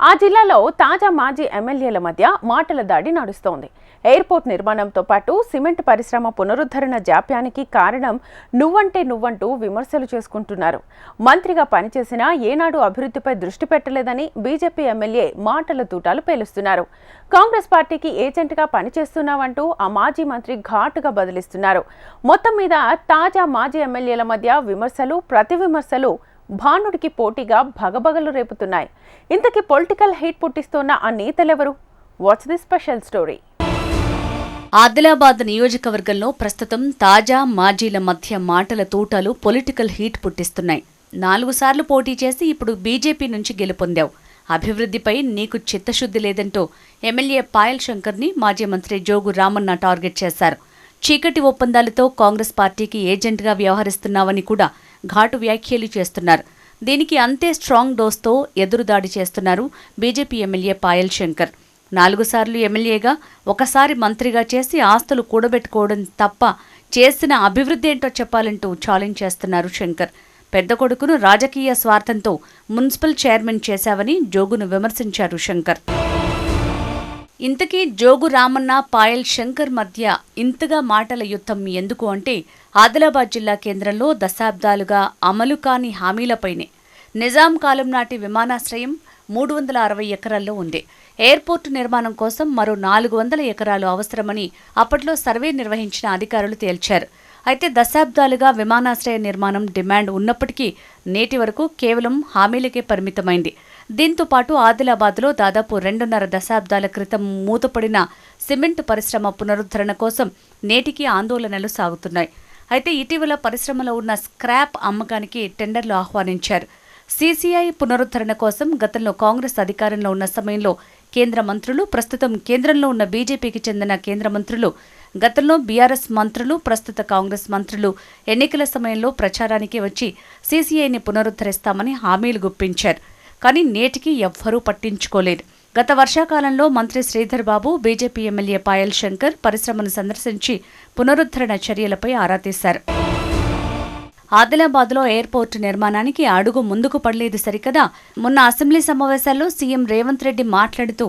ఆ జిల్లాలో తాజా మాజీ ఎమ్మెల్యేల మధ్య మాటల దాడి నడుస్తోంది. ఎయిర్పోర్ట్ నిర్మాణంతో పాటు సిమెంట్ పరిశ్రమ పునరుద్ధరణ జాప్యానికి కారణం నువ్వంటూ విమర్శలు చేసుకుంటున్నారు. మంత్రిగా పనిచేసినా ఏనాడు అభివృద్ధిపై దృష్టి పెట్టలేదని బీజేపీ ఎమ్మెల్యే మాటల తూటాలు పేలుస్తున్నారు. కాంగ్రెస్ పార్టీకి ఏజెంట్గా పనిచేస్తున్నావంటూ ఆ మాజీ మంత్రి ఘాటుగా బదిలిస్తున్నారు. మొత్తం మీద తాజా మాజీ ఎమ్మెల్యేల మధ్య విమర్శలు ప్రతి విమర్శలు భానుడికి పోటీగా భగభగలు రేపుతున్నాయి. ఇంతకీ పొలిటికల్ హీట్ పుట్టిస్తున్న ఆ నేతలెవరు? What's the special story? Adilabad నియోజకవర్గంలో ప్రస్తుతం తాజా మాజీల మధ్య మాటల తూటాలు పొలిటికల్ హీట్ పుట్టిస్తున్నాయి. 4 సార్లు పోటీ చేసి ఇప్పుడు బీజేపీ నుంచి గెలుపొందావు. అభివృద్ధిపై నీకు చిత్తశుద్ధి లేదంటూ ఎమ్మెల్యే పాయల్ శంకర్ని మాజీ మంత్రి జోగు రామన్న టార్గెట్ చేశారు. చీకటి ఒప్పందాలతో కాంగ్రెస్ పార్టీకి ఏజెంట్గా వ్యవహరిస్తున్నావని కూడా ఘాటు వ్యాఖ్యలు చేస్తున్నారు. దీనికి అంతే స్ట్రాంగ్ డోస్తో ఎదురుదాడి చేస్తున్నారు బీజేపీ ఎమ్మెల్యే పాయల్ శంకర్. 4 సార్లు ఎమ్మెల్యేగా, ఒకసారి మంత్రిగా చేసి ఆస్తులు కూడబెట్టుకోవడం తప్ప చేసిన అభివృద్ధి ఏంటో చెప్పాలంటూ ఛాలెంజ్ చేస్తున్నారు శంకర్. పెద్ద కొడుకును రాజకీయ స్వార్థంతో మున్సిపల్ చైర్మన్ చేశావని జోగును విమర్శించారు శంకర్. ఇంతకీ జోగు రామన్న, పాయల్ శంకర్ మధ్య ఇంతగా మాటల యుద్ధం ఎందుకు అంటే, ఆదిలాబాద్ జిల్లా కేంద్రంలో దశాబ్దాలుగా అమలు కాని హామీలపైనే. నిజాం కాలం నాటి విమానాశ్రయం 360 ఎకరాల్లో ఉంది. ఎయిర్పోర్టు నిర్మాణం కోసం మరో 400 ఎకరాలు అవసరమని అప్పట్లో సర్వే నిర్వహించిన అధికారులు తేల్చారు. అయితే దశాబ్దాలుగా విమానాశ్రయ నిర్మాణం డిమాండ్ ఉన్నప్పటికీ నేటి వరకు కేవలం హామీలకే పరిమితమైంది. దీంతో పాటు ఆదిలాబాద్లో దాదాపు 2.5 దశాబ్దాల క్రితం మూతపడిన సిమెంట్ పరిశ్రమ పునరుద్ధరణ కోసం నేటికి ఆందోళనలు సాగుతున్నాయి. అయితే ఇటీవల పరిశ్రమలో ఉన్న స్క్రాప్ అమ్మకానికి టెండర్లు ఆహ్వానించారు. సీసీఐ పునరుద్ధరణ కోసం గతంలో కాంగ్రెస్ అధికారంలో ఉన్న సమయంలో కేంద్ర మంత్రులు, ప్రస్తుతం కేంద్రంలో ఉన్న బీజేపీకి చెందిన కేంద్ర మంత్రులు, గతంలో బీఆర్ఎస్ మంత్రులు, ప్రస్తుత కాంగ్రెస్ మంత్రులు ఎన్నికల సమయంలో ప్రచారానికి వచ్చి సీసీఐని పునరుద్ధరిస్తామని హామీలు గుప్పించారు. కానీ నేటికి ఎవ్వరూ పట్టించుకోలేదు. గత వర్షాకాలంలో మంత్రి శ్రీధర్ బాబు, బీజేపీ ఎమ్మెల్యే పాయల్ శంకర్ పరిశ్రమను సందర్శించి పునరుద్ధరణ చర్యలపై ఆరా తీశారు. ఆదిలాబాద్లో ఎయిర్పోర్టు నిర్మాణానికి అడుగు ముందుకు పడలేదు సరికదా, మొన్న అసెంబ్లీ సమావేశాల్లో సీఎం రేవంత్ రెడ్డి మాట్లాడుతూ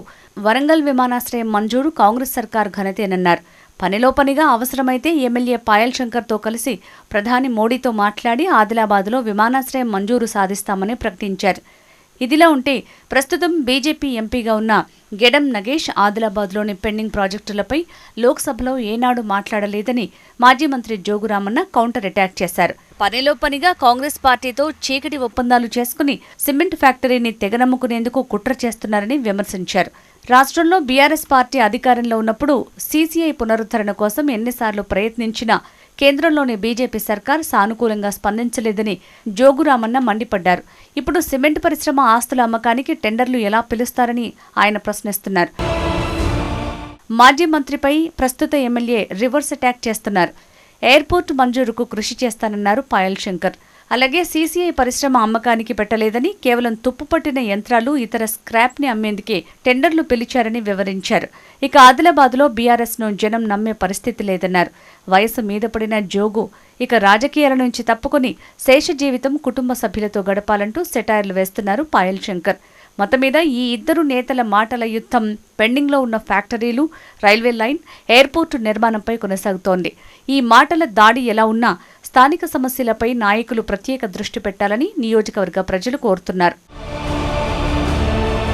వరంగల్ విమానాశ్రయం మంజూరు కాంగ్రెస్ సర్కార్ ఘనతేనన్నారు. పనిలో పనిగా అవసరమైతే ఎమ్మెల్యే పాయల్ శంకర్తో కలిసి ప్రధాని మోడీతో మాట్లాడి ఆదిలాబాద్లో విమానాశ్రయం మంజూరు సాధిస్తామని ప్రకటించారు. ఇదిలా ఉంటే ప్రస్తుతం బీజేపీ ఎంపీగా ఉన్న గెడం నగేష్ ఆదిలాబాద్లోని పెండింగ్ ప్రాజెక్టులపై లోక్సభలో ఏనాడు మాట్లాడలేదని మాజీ మంత్రి జోగు రామన్న కౌంటర్ అటాక్ చేశారు. పనిలో పనిగా కాంగ్రెస్ పార్టీతో చీకటి ఒప్పందాలు చేసుకుని సిమెంట్ ఫ్యాక్టరీని తెగనమ్ముకునేందుకు కుట్ర చేస్తున్నారని విమర్శించారు. రాష్ట్రంలో బీఆర్ఎస్ పార్టీ అధికారంలో ఉన్నప్పుడు సీసీఐ పునరుద్ధరణ కోసం ఎన్నిసార్లు ప్రయత్నించినా కేంద్రంలోని బీజేపీ సర్కార్ సానుకూలంగా స్పందించలేదని జోగురామన్న మండిపడ్డారు. ఇప్పుడు సిమెంట్ పరిశ్రమ ఆస్తుల అమ్మకానికి టెండర్లు ఎలా పిలుస్తారని ఆయన ప్రశ్నిస్తున్నారు. మాజీ మంత్రిపై ప్రస్తుత ఎమ్మెల్యే రివర్స్ అటాక్ చేస్తున్నారు. ఎయిర్పోర్టు మంజూరుకు కృషి చేస్తానన్నారు పాయల్ శంకర్. అలాగే సీసీఐ పరిశ్రమ అమ్మకానికి పెట్టలేదని, కేవలం తుప్పుపట్టిన యంత్రాలు, ఇతర స్క్రాప్ని అమ్మేందుకే టెండర్లు పిలిచారని వివరించారు. ఇక ఆదిలాబాద్లో బీఆర్ఎస్ను జనం నమ్మే పరిస్థితి లేదన్నారు. వయసు మీద పడిన జోగు ఇక రాజకీయాల నుంచి తప్పుకొని శేష జీవితం కుటుంబ సభ్యులతో గడపాలంటూ సెటైర్లు వేస్తున్నారు పాయల్ శంకర్. మొత్తం మీద ఈ ఇద్దరు నేతల మాటల యుద్ధం పెండింగ్లో ఉన్న ఫ్యాక్టరీలు, రైల్వే లైన్, ఎయిర్పోర్టు నిర్మాణంపై కొనసాగుతోంది. ఈ మాటల దాడి ఎలా ఉన్నా స్థానిక సమస్యలపై నాయకులు ప్రత్యేక దృష్టి పెట్టాలని నియోజకవర్గ ప్రజలు కోరుతున్నారు.